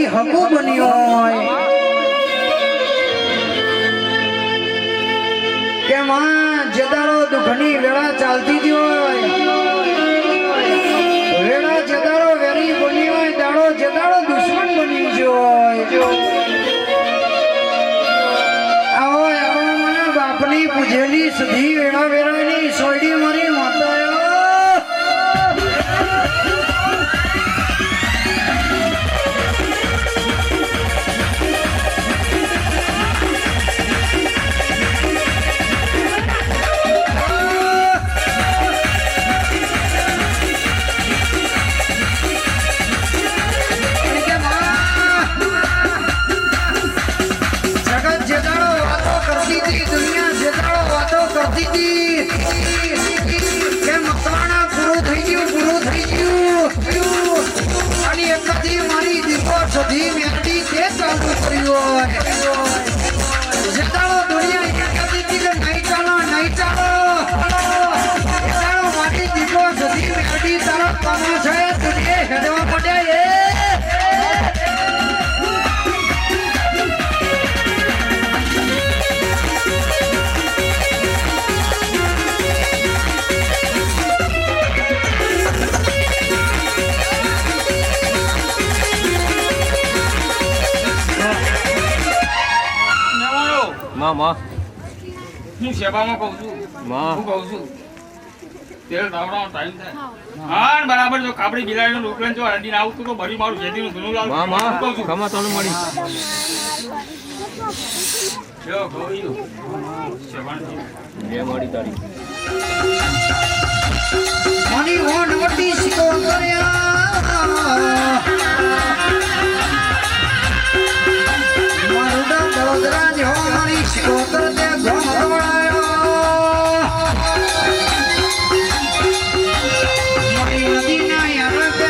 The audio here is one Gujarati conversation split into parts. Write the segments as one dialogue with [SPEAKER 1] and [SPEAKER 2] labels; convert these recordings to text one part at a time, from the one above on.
[SPEAKER 1] હકુ બન્યો હોય કે માં જદાળો દુઃખની વેળા ચાલતી જ હોય વેળા જદાળો વેરી બની હોય દાડો જદાળો દુશ્મન બની ગયો હોય આવો આવો મને બાપની પૂજેલી સધી વેળા વેળાની સોયડી મારી માતા સધી વ્યક્તિ તે ચાલુ કર્યો જેતાળો દુનિયા કહેતી હતી કે નહીં ચાલો જેતાળો માટી દીપો સધી વ્યક્તિ તારા કામો છે દુનિયા હેડવા પડ્યા
[SPEAKER 2] માં
[SPEAKER 3] હું સેવામાં કહું છું હું કહું છું તેલ ધાવડાનો ટાઈમ થાય હા બરાબર જો કાપડી બિલાડીનો રોકલેન જો હરડીને આવતું તો ભરી મારું જેદીનું ધૂનું લાવું કહું છું
[SPEAKER 2] ખમા તને મળી
[SPEAKER 3] જો કહું સેવાણ
[SPEAKER 2] લે મળી તારી
[SPEAKER 1] મની હો નોટિસ કો કર્યા મારુડા બળદરા જો મારી શિકોતર તે ગોમડાયો મારી નદીના યાર કે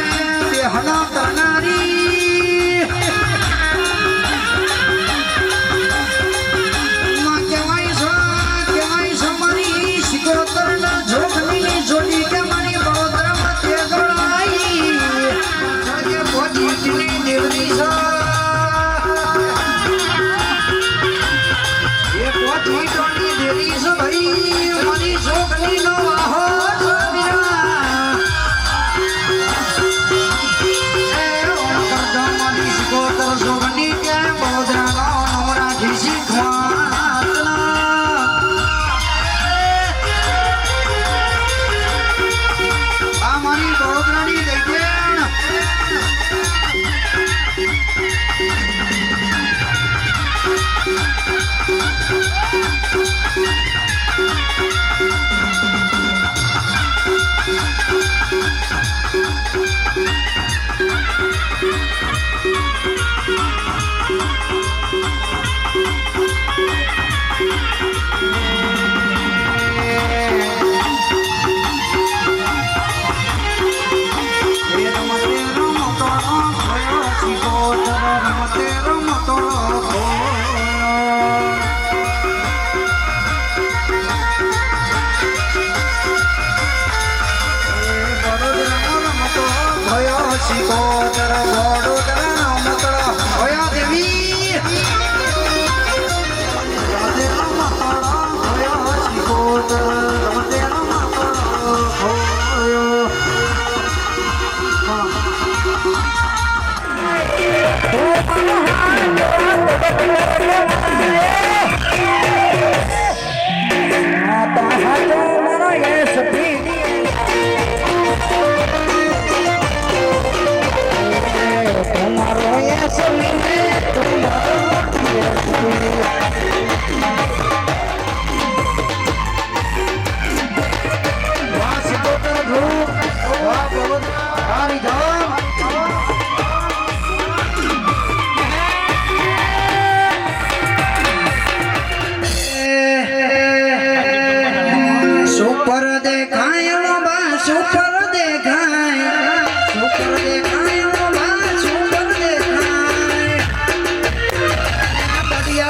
[SPEAKER 1] બેહના કરનારી માં કેવાય છો મારી શિકોતર ના જોગની જોડી કે મારી બળદરામાં તે ગળાઈ કે પોજીની દેવની છો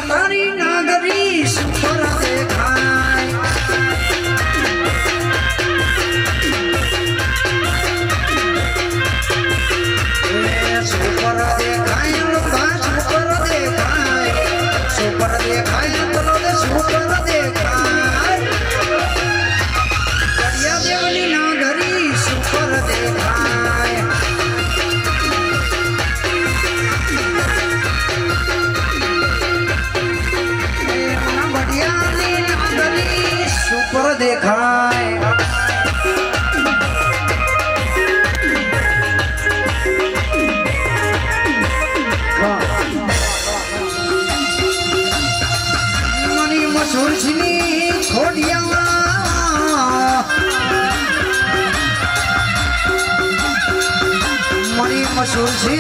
[SPEAKER 1] Marina મસૂર છે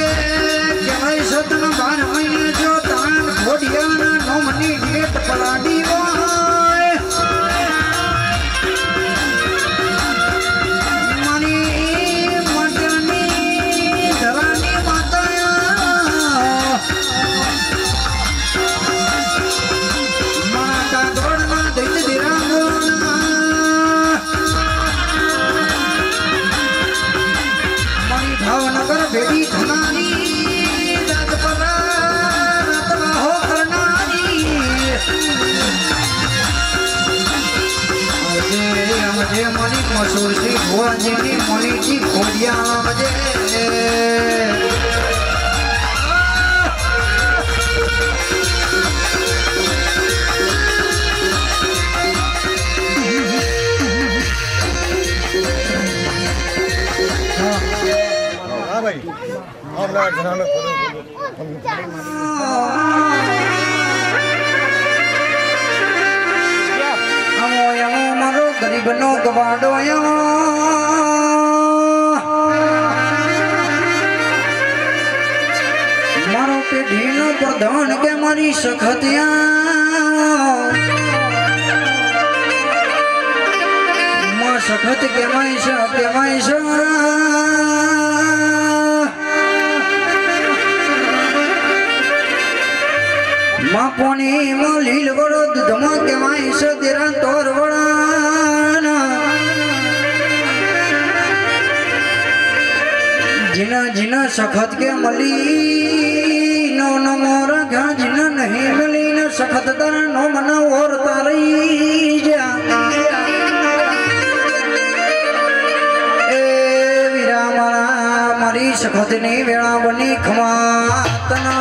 [SPEAKER 1] કહેવાય સતન 12 મહિને જો તાન ઘોડિયાના નોમની ડેટ પલાડી હોય મારી મટની ધરાની માતા મારા કાગોડના દૈત દિરાંગોના મારી ભાવનગર ભેડી થનારી રાજપરા રતવાહો કરનારી આજે મની મસૂર શ્રી ભુવાજીની મણીથી ખોડિયા આવજે
[SPEAKER 4] हाँ भाई और ना घराना
[SPEAKER 1] મારો ગરીબનો ગવાડો મારો પેઢીનો પ્રધાન કે મારી સખતિયા માં સખત કેવાય છે માં પોની માં લીલ વડો દૂધમાં કેવાય છે તેરા તોર વડા જીના જીના સખત કે મલી નો નમો રખા જીના નહીં મલી ને સખત તારા નો મન ઓર તારી જા એ વીરા મારી સખતની વેળા બની ખમાતના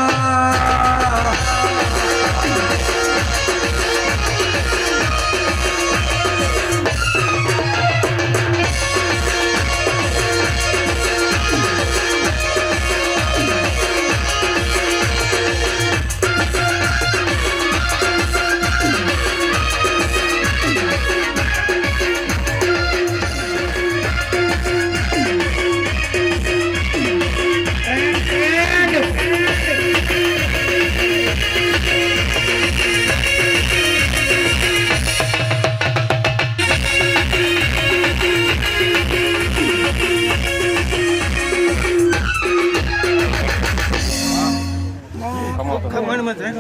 [SPEAKER 4] खमन मत है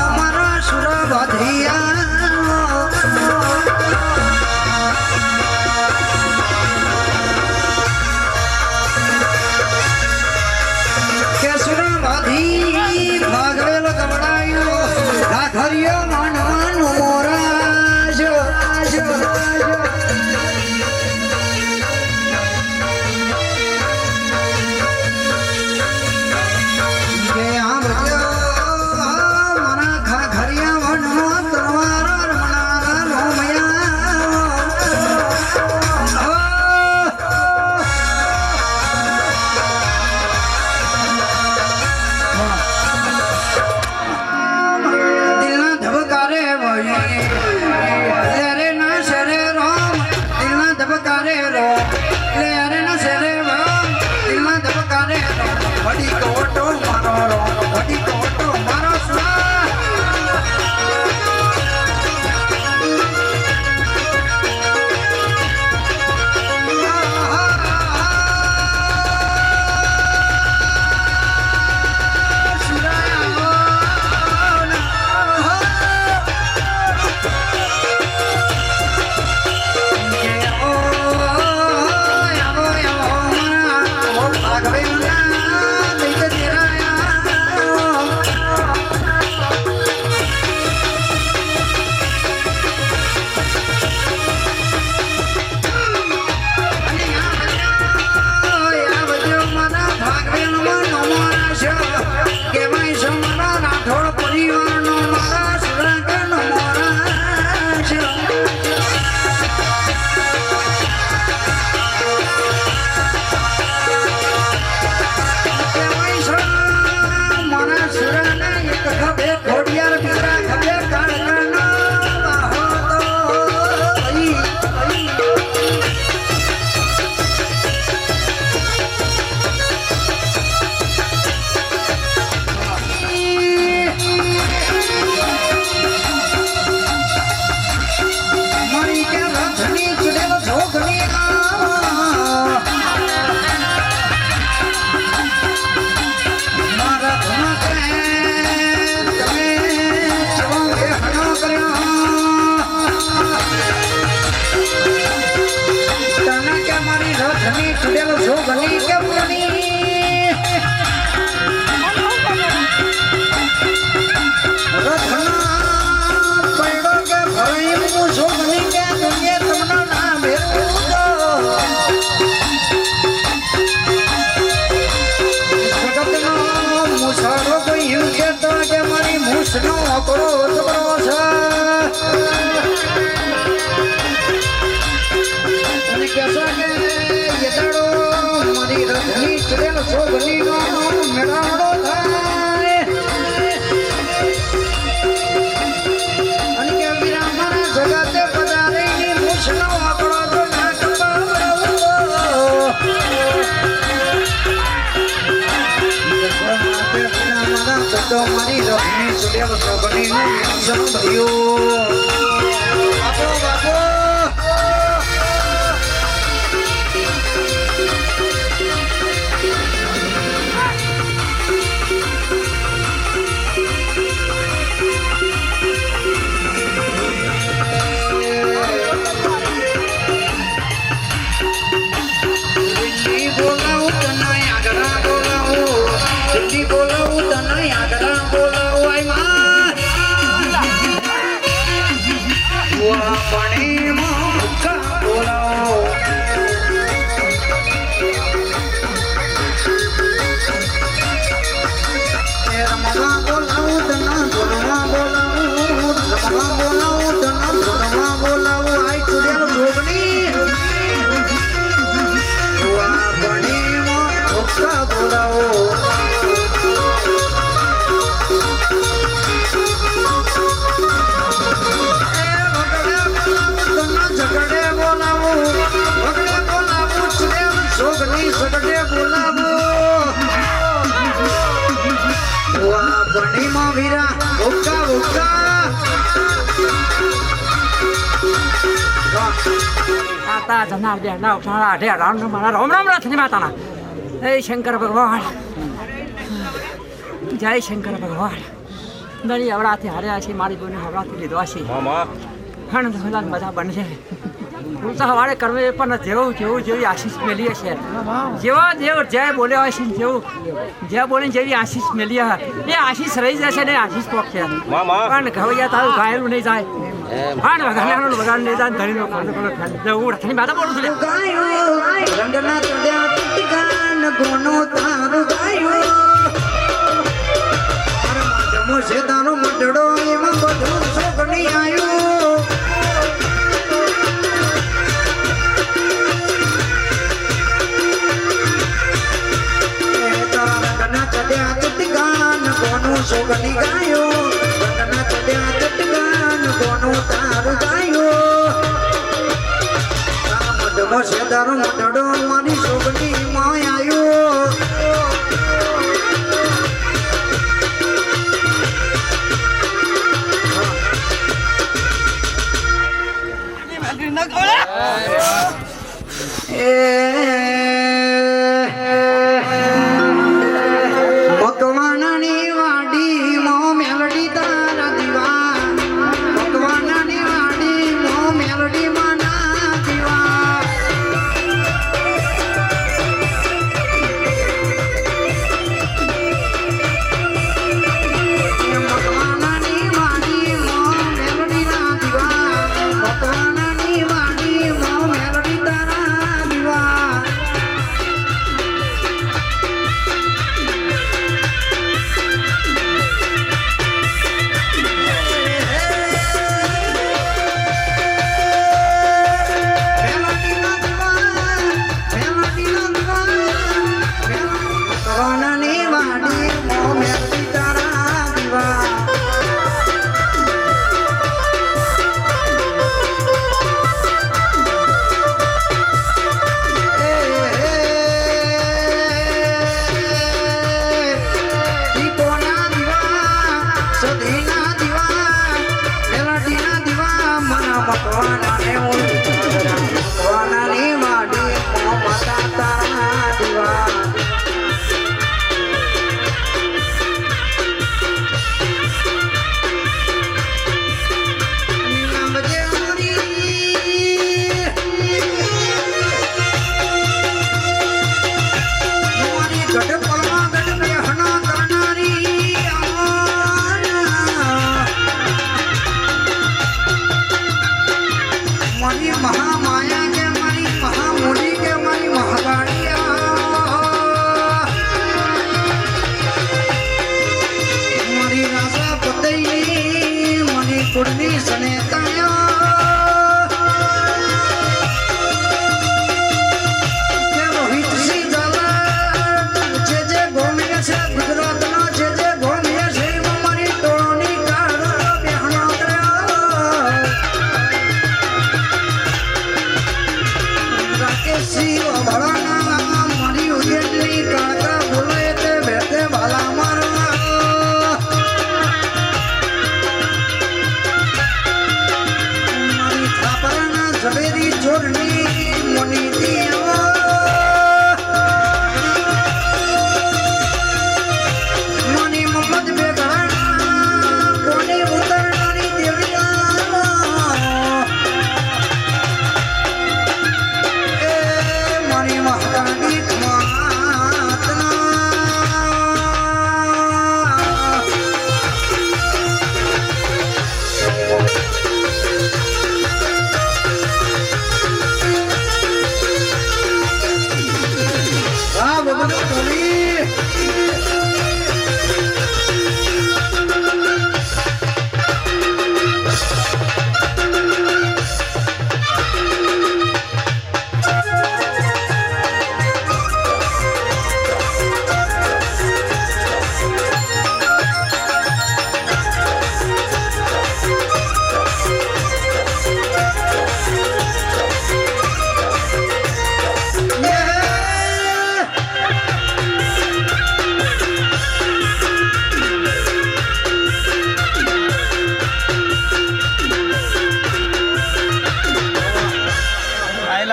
[SPEAKER 1] મારા સુરા બાધરિયા ભાગવેલ ગવડાયો રથની ચૂડેલ જોગની કે મણી રથના પૈડો કે ભરાઈ હું જોગની કે દુનિયા તમને ના ભેરું જગતનો મુસારો કોઈ એમ કહેતો કે મારી મૂછનો આંકડો જબરો છે અને કહેશો કે યદાડો મારી રથની ચડેલ સોગલીનો મેળાવડો થાય અને કે વીરા મારા જગતે પધારેલી મૂછનો આંકડો તો ના તો મારી રથની ચડેલ સોગલીનો સંભળ્યો બાપો બાપો
[SPEAKER 5] आता जनार्दन नाव मारा ढे राम मारा राम राम रथनी माताना जय शंकर भगवान जय शंकर भगवान દરી હવડાથી હાર્યા છે મારી બોને હવડાથી લીધો છે
[SPEAKER 2] મામા
[SPEAKER 5] હણ ધોલા બધા બનશે હું તો હવારે કરવે પણ જેવું જેવું જેવી આશીષ મેલી છે જેવો જેવો જય બોલ્યો હશે જેવું જય બોલીને જેવી આશીષ મેલી એ આશીષ રહી જશે ને આશીષ પોકશે
[SPEAKER 2] મામા
[SPEAKER 5] પણ ઘવૈયા તારું ગાયલું નહીં જાય હાણ વગાડવાનું વગાડ નહીં જાય ધરીનો હું રથની માતા બોલું છું
[SPEAKER 1] રંગના ચડ્યા ટીકાન ગોનો તારું ગાયો મોસે તારો મટડો એમાં બધું છોકરી આવ્યું રંગના ચડ્યા ટીકાન ગોનો છોકરી ગાયો રંગના ચડ્યા ટીકાન ગોનો તારું ગાયો મોસે તારો મટડો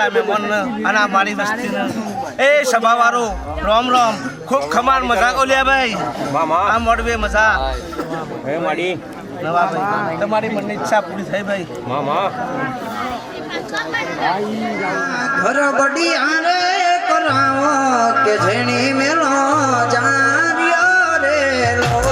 [SPEAKER 6] આયા મહેમાન અને આ મારી વસ્તીને એ સભાવાળો રામ રામ ખૂબ ખમાન મજા કોલ્યા ભાઈ આ મોડવે મજા
[SPEAKER 2] હે માડી
[SPEAKER 6] નવા ભાઈ તમારી મનની ઈચ્છા પૂરી થઈ ભાઈ
[SPEAKER 2] મામા
[SPEAKER 1] ઘર બડી આરે કરાવો કે જેણી મેલો જાર્યો રે લો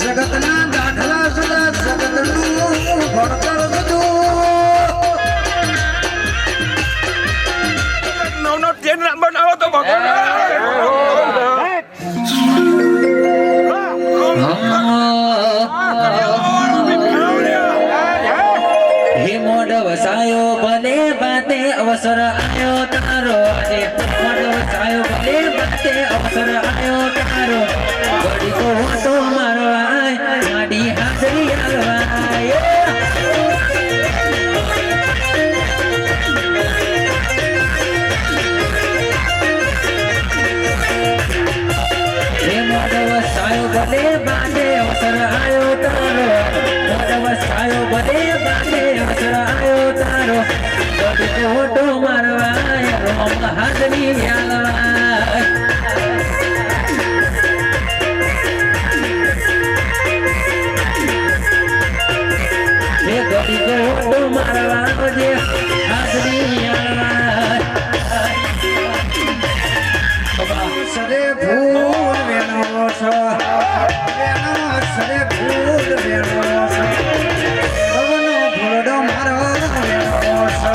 [SPEAKER 1] જગતના દાખલા સુધા જગતનું ભણતર બધું
[SPEAKER 6] નવ ટ્રેન બનાવો તો
[SPEAKER 7] મોડ વસાયો ભલે બાતે અવસર આયો તારો આજે મોડ વસાયો ભલે બાતે અવસર આયો તારો ઘડી તો તો મારો આય માડી હાજરી આલવાય મોડ વસાયો ભલે બાતે અવસર આયો તારો મોડ વસાયો ભલે બાતે અવસર આયો તારો ઘડી તો તો મારવાય રોમ હાજરી આલવાય ગડી તો મારવાનો જે હાજરી
[SPEAKER 1] સરે ભૂલ વેણો છો સરે ભૂલ વેણો છો ભવનો ભૂલડો મારો વેણો છો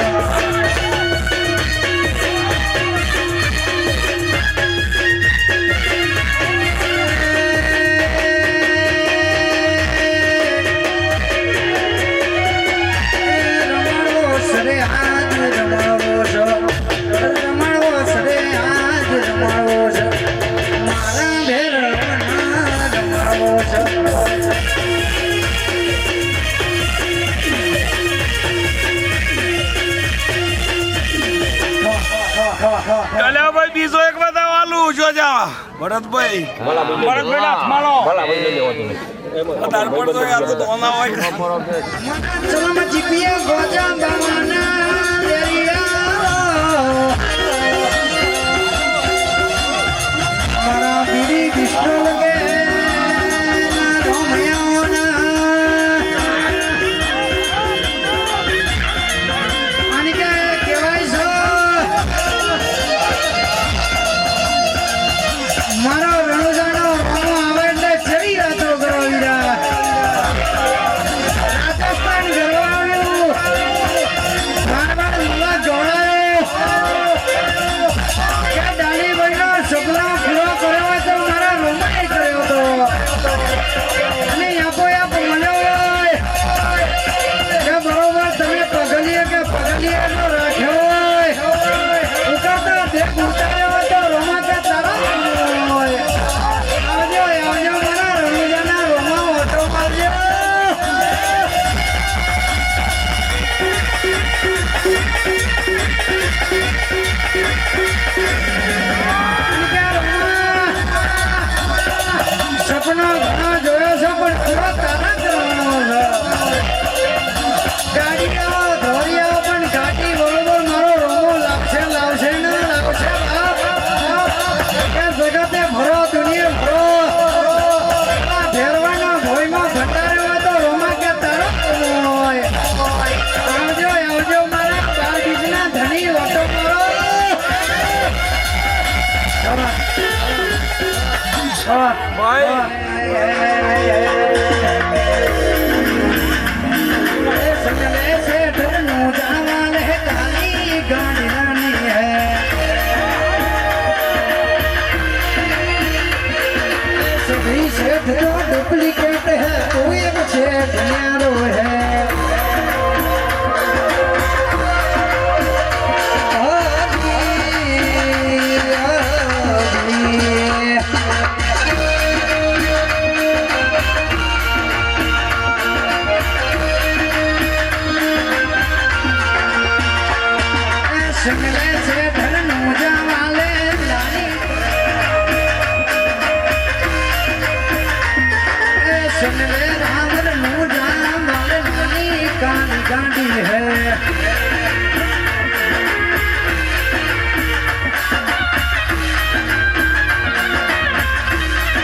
[SPEAKER 6] ભાઈ બીજો એક બતાવવાનું જોજા ભરતભાઈ ભરતભાઈ હાથમાલો તાર પર તો યાર તો ધોના હોય
[SPEAKER 1] ચલમ જીપીએ ગોજા બાવાના દેરિયા મારા બીડી વિષ્ણુ લગે ના રોમયાઓના આની કે કહેવાય છે મારો રણુજાનો રામો આવે એટલે ચડી રાતો ગરવીરા રાજસ્થાન ગરવાવ્યું
[SPEAKER 6] ભાઈ
[SPEAKER 1] संगले से धनु जावाल है काली गाड़ी रानी है सभी सेठ जो डुप्लीकेट है तो एक सेठ न्यारो है संगले से धनु जावाले लानी संगले रावण नु जावाले लानी काली गाड़ी है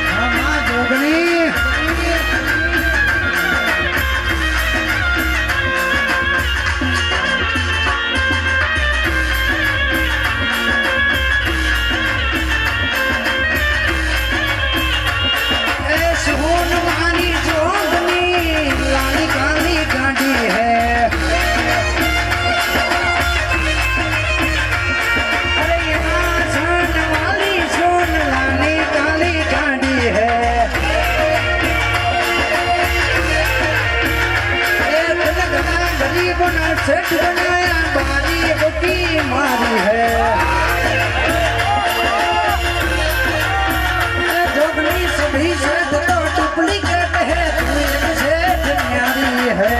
[SPEAKER 1] मामा जोगनी सोन मानी जोगनी लाली काली गाड़ी है अरे यहाँ सोन वाली सोन लाली काली गाड़ी है गरीब ना सेठ बनाया बारी बुकी मारी है जोगनी सभी सेठ तो डुप्लीकेट है तू एक सेठ न्यारी है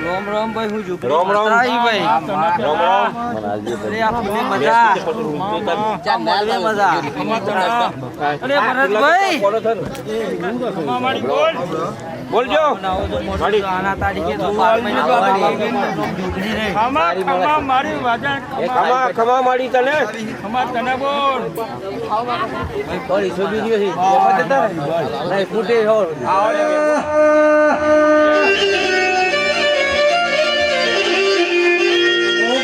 [SPEAKER 5] राम राम भाई हूँ झुकरी
[SPEAKER 6] राम राम।
[SPEAKER 5] माता ही भाई
[SPEAKER 6] રામ રામ
[SPEAKER 5] अरे आपने मजा मजा मजा अरे भरत भाई
[SPEAKER 3] મારી બોલ
[SPEAKER 6] બોલજો
[SPEAKER 5] आना तारीखे तो 12 महीने बाद
[SPEAKER 3] ખમા ખમા મારી વાજા
[SPEAKER 6] ખમા ખમા માડી તને
[SPEAKER 3] ખમા તને બોલ
[SPEAKER 1] ओ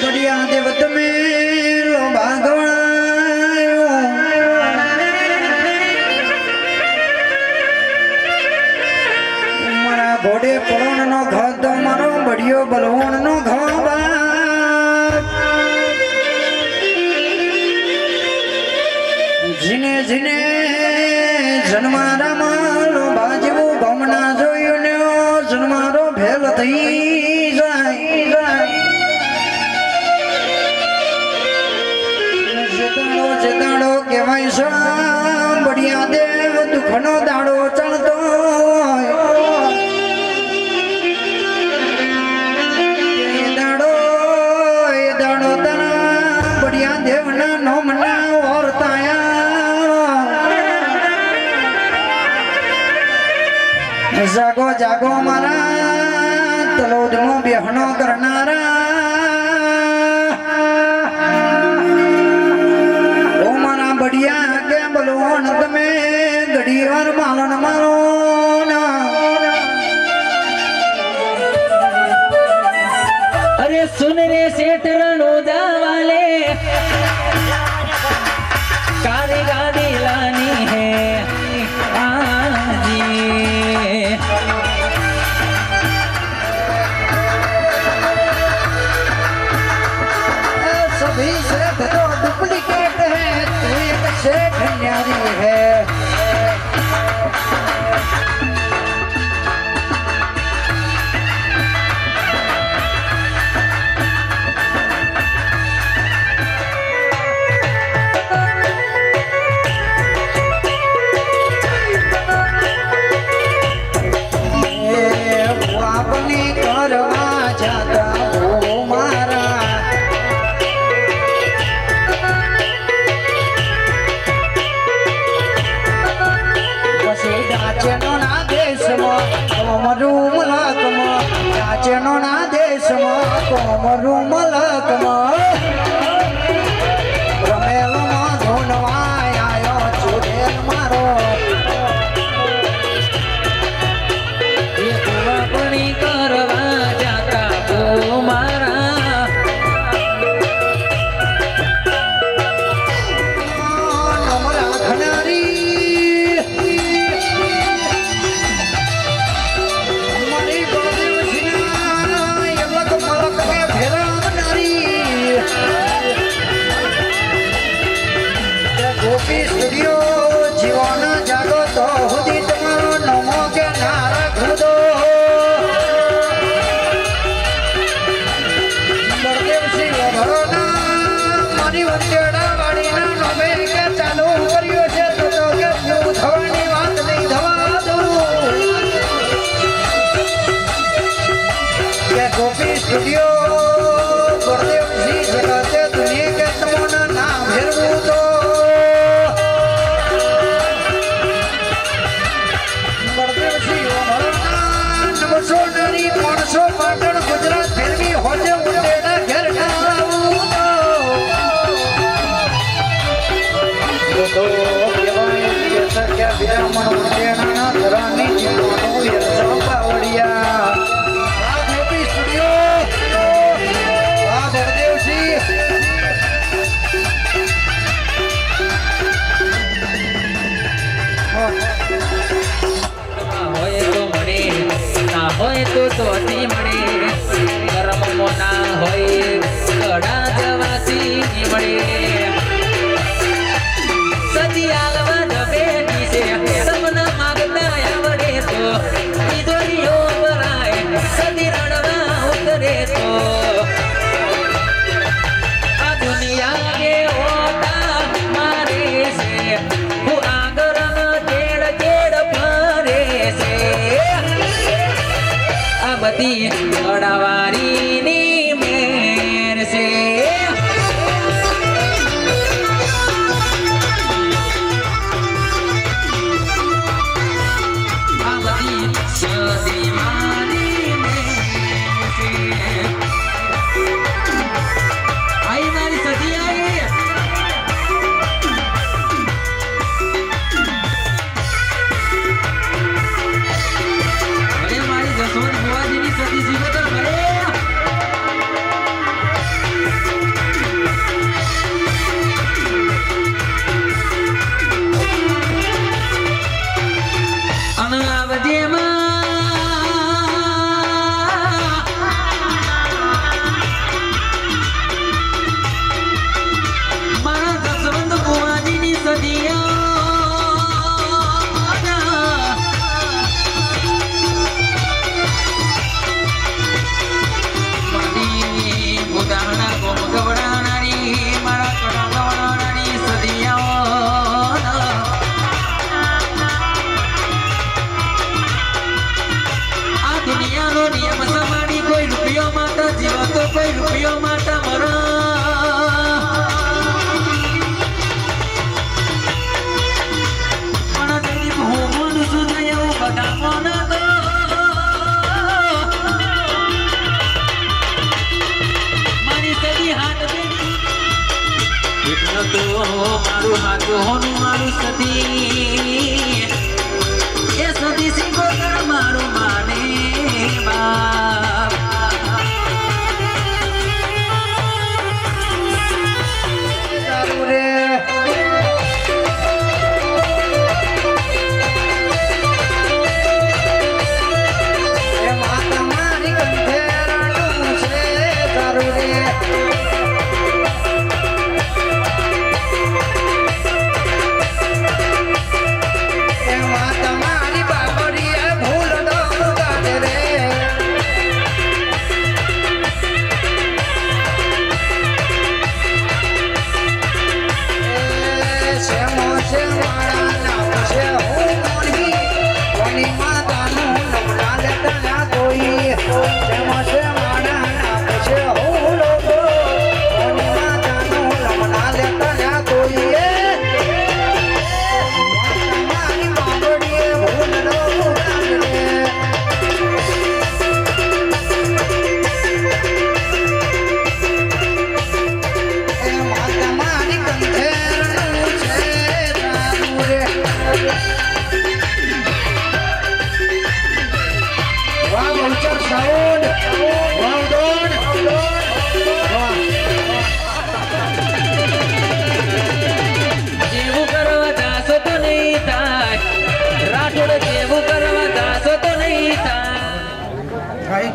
[SPEAKER 1] बढ़िया देवत में लो भागवणायो मारा घोड़े परोण नो घात मारो बढ़ियो बलवण नो घावा जिने जिने जन्मारा मारो बाजवो गमना जोयो ने जन्मारो भेल थई जाय जदाड़ो केवाय सा बढ़िया देव दुखनो दाड़ो चलतो ये दाड़ो तना बढ़िया देव ना नो मना और ताया जागो जागो मारा तलोद मो बेहनो करनारा बढ़िया के बलवान में गड़ी और मालन मारो ना
[SPEAKER 7] अरे सुन रे सेठ रणोदा वाले काली गाड़ी लानी है आजी
[SPEAKER 1] सभी सेठ तो डुप्लीकेट है तू एक सेठ न्यारी है अपनी करवा जाता वो मारा डाचेनो ना देश कोमरू मलक डाचेनो ना देश कोमरू मलक रमेलो धुनवाय आयो चुड़ेल मारो
[SPEAKER 7] હોય તો મળે ના હોય તો ચોથી મળે કર્મમાં ના હોય કડા જવાથી મળે સજી આલવા જબેની છે સપના માગતા આવડે તો ઈદોરીઓ ભરાય સજી રણવા ઉતરે તો આ દુનિયા કે ઓટા મારે છે હું આગળમાં કેડ કેડ ફરે છે આ બધી અડાવારીની મેર છે આ બધી સદી મારી મેર છે આઈ મારી સદી આઈ અરે મારી જસવંત બુવાજીની સદી જીવતર ભલે અને આવજે મારા જસવંત બુવાજીની સદીઓ ઉદાહરણા કોમ ગવડાનારી મારા કડા ગવડાનારી સદીઓ આ દુનિયાનો નિયમ સમાડી કોઈ રૂપિયો માતા જીવો તો કોઈ રૂપિયો માતા મરા પણ તેની હું મન સુધી એવું બધા મન તો મારી સદી હાથ દેની એટલો તો મારું હાથ હોનું મારું સદી એ સદી સિંગો કર મારું માને બાપ
[SPEAKER 1] સારું રે એ માતા મારી કંઠે રાડું છે સારું રે એ માતા મારી બાબરી ભૂલ દો ગાડે રે
[SPEAKER 7] જેવું કરવા જાશો તો નહીં થાય રાઠોડ જેવું કરવા જાશો તો નહીં થાય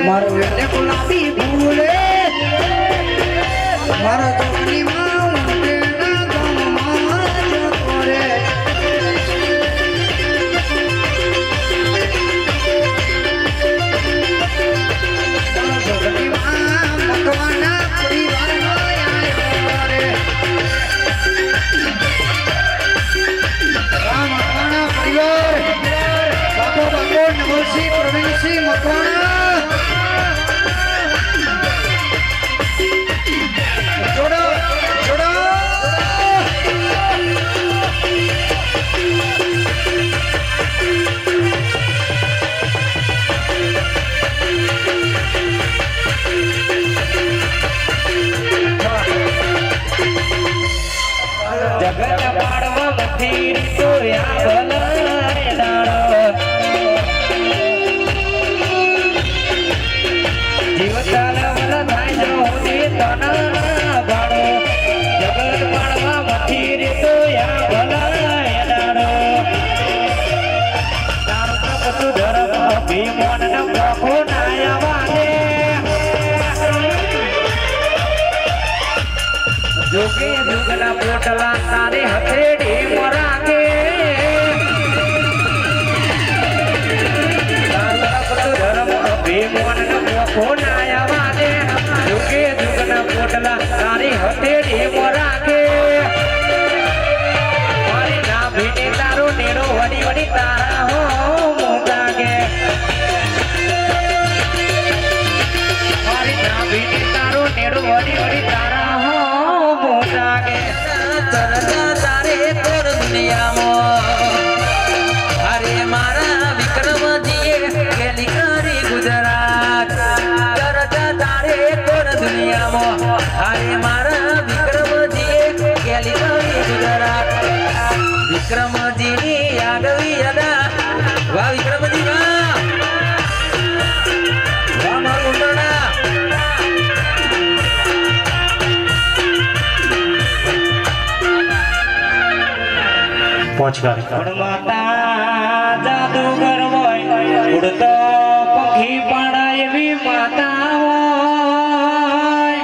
[SPEAKER 1] મારો વેલે ગુલાબી ફૂલે મારા જોગની માં ઉડેના ગામમાં જતો રે જોગની માં મકવાના પરિવારનો આયો રે રામ મકવાના પરિવાર બાપો બાપો નમોસિંહ પ્રવીણસિંહ મકવાણા જોડો જોડો
[SPEAKER 7] જગત પાડવા મથી તો યા ભલા દાડો જીવતાના વલ થાય જો હોતી તના ભાડો જગત પાડવા મથી જોકે જુગના પોટલા તારે હથેળી મરાકે ધર્મ અભિમાન મોખો નાયા વાદે જોકે જુગના પોટલા તારી હથેળી મરાકે મારી નાભીને તારો નેડો વડી વડી તારા હો મોગાગે મારી નાભીને તારો નેડો વડી વડી તારા હો મોગાગે ચરતા તારે કોર દુનિયામાં અરે મારા વિક્રમજીએ કેલી કરી ગુજરાત ચરતા તારે કોર દુનિયામાં અરે મારા વિક્રમજીએ કેલી કરી ગુજરાત વિક્રમજીની આગવી અદા વાહ વિક્રમજી વાહ વાહ મારું ઉંડરણા માતા જાદુગર હોય ઉડતો પંખી પાડા એવી માતા હોય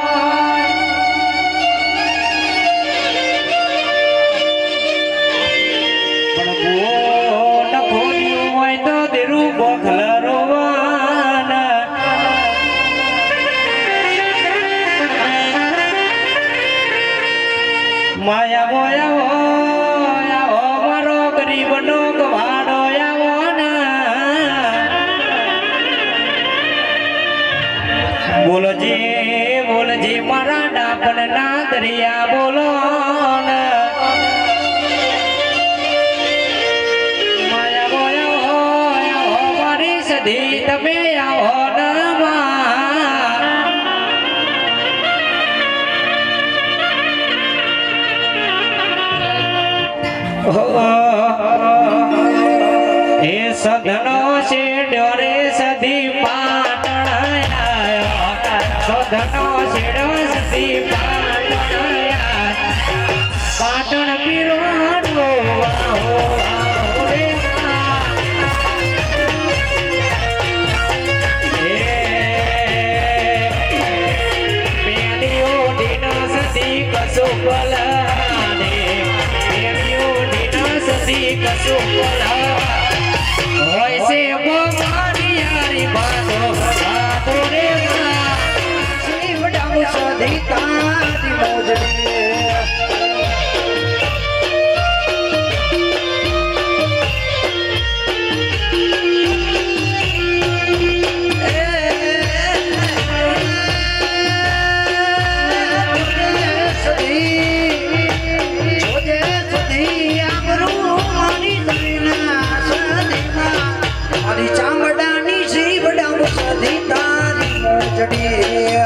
[SPEAKER 7] પણ બોલ ખોલ્યું હોય તો દેરું બોખલ રોવાના માયા બોયા ગરીબનો ગવાડો આવો બોલજે મારા ડાપણ ના દરિયા બોલો માયા બોયા મારી સધી તમે આવો એ સધનો છે ડરે સધી પાટણ આયો સધનો છે ડરે સધી પાટણ આયો પાટણ પીરોનો આહો રે પેલીઓ ડીનો સધી કસો પલાને પેલીઓ ડીનો સધી કસો પલા હોય છે મારી યારી બાતો બાતો રે
[SPEAKER 1] શિવડાવું સધી તારી મોજડી ચામડાની શિવડાવું સધી તારી મોજડી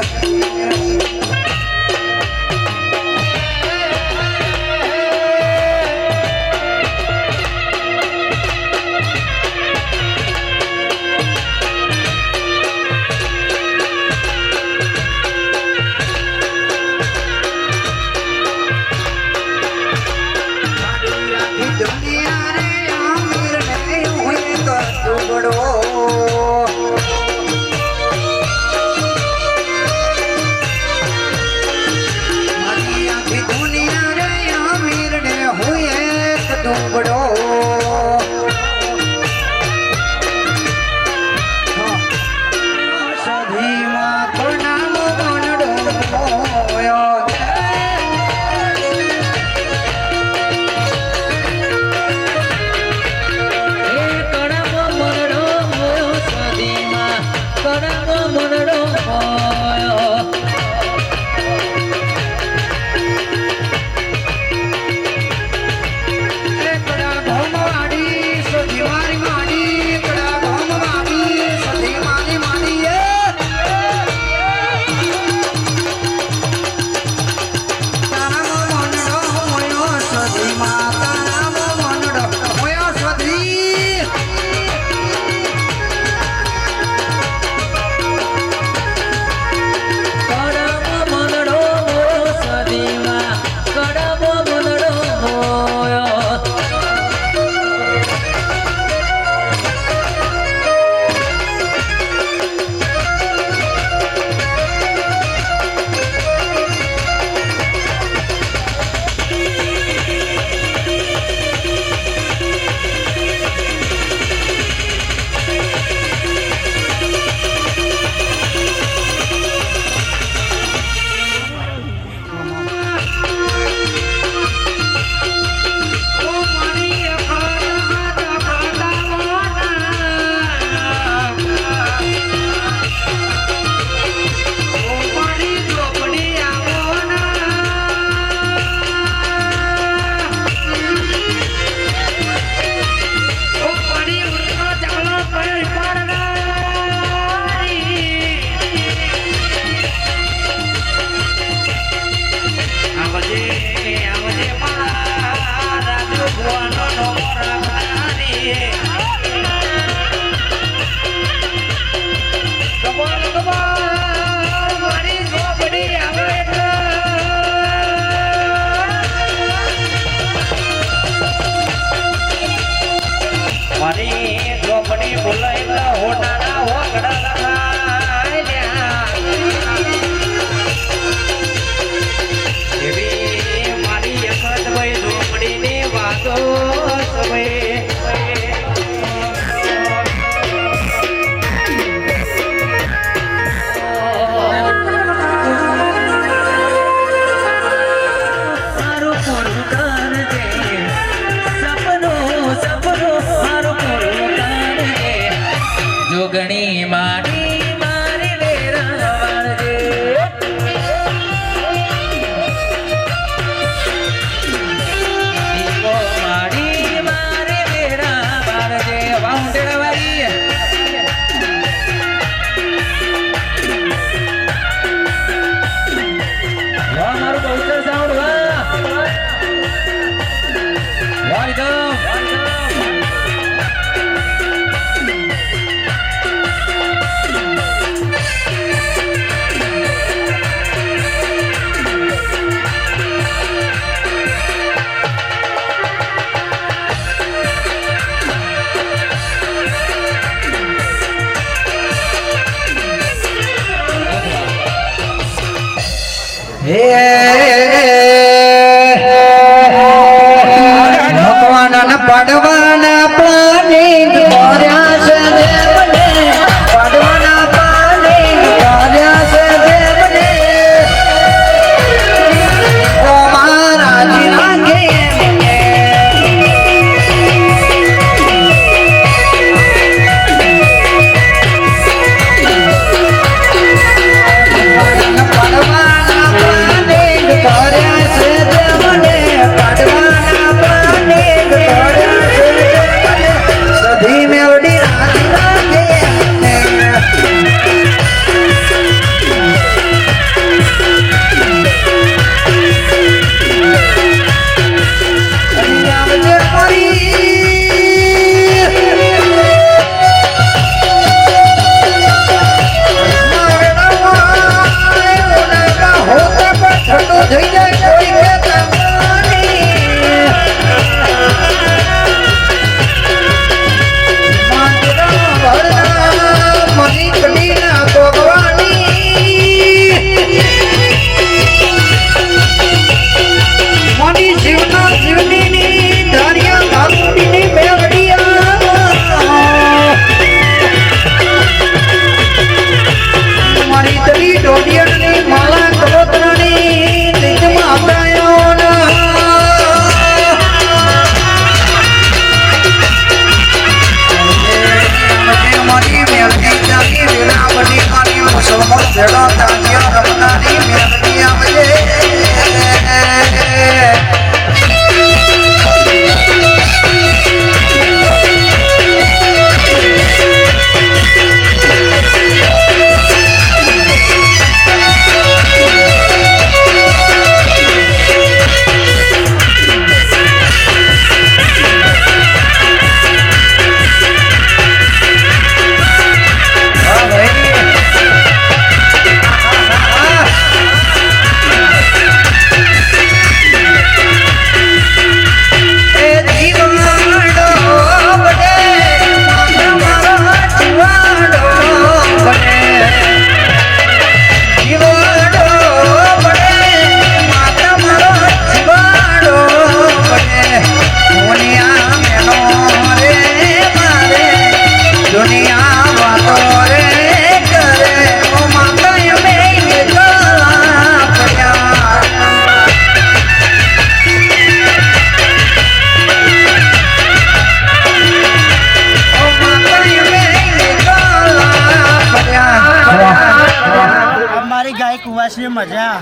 [SPEAKER 4] છે મજા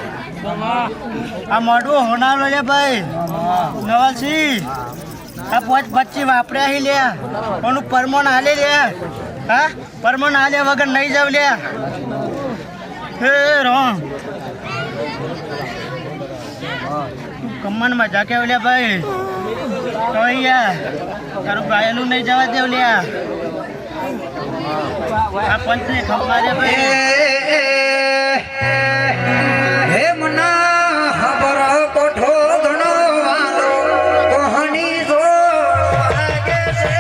[SPEAKER 4] આ મોઢું હોનારો છે ભાઈ નવાલસિંહ આ 25 વાપર્યા હી લ્યા કોનું પરમોન હાલે લ્યા હા પરમોન હાલ્યા વગર નહીં જાવ લ્યા હે રોમ કમન મજા કેવ લ્યા ભાઈ તો યાર તારું ગાયનું નહીં જવા દેવ લ્યા આ પંચને ખબર છે ભાઈ
[SPEAKER 1] હે મના હબર કોઠો ઘણો વાલો કોહની જો વાગે છે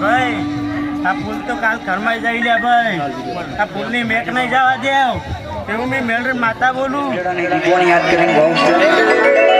[SPEAKER 4] ભાઈ આ પુલ તો કાલ ઘરમાં જઈ લે ભાઈ આ પુલની મેક નહીં જવા દેવ એવું મેં મેળ માતા બોલું
[SPEAKER 1] કોણ યાદ કરીને બહુ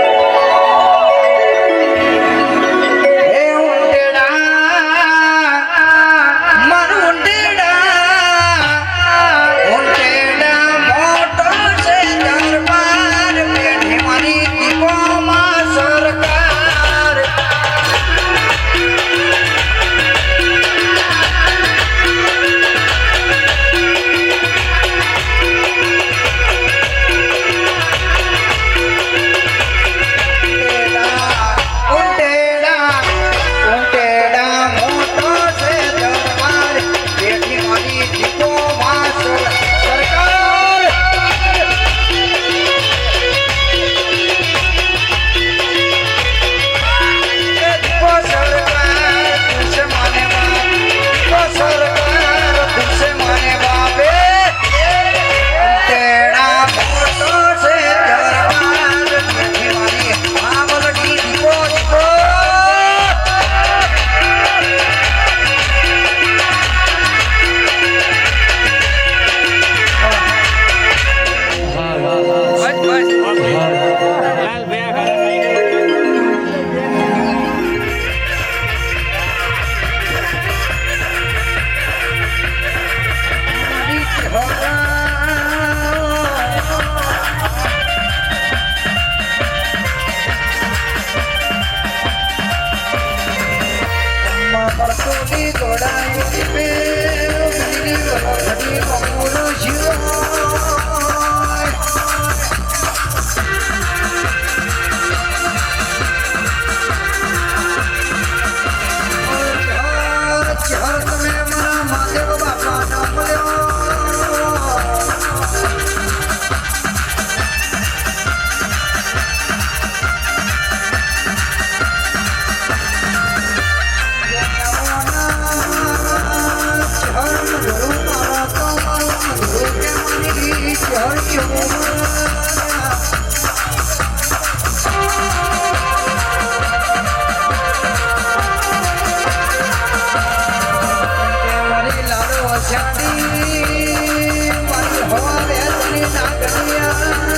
[SPEAKER 1] હવા વેચની નાગરિયા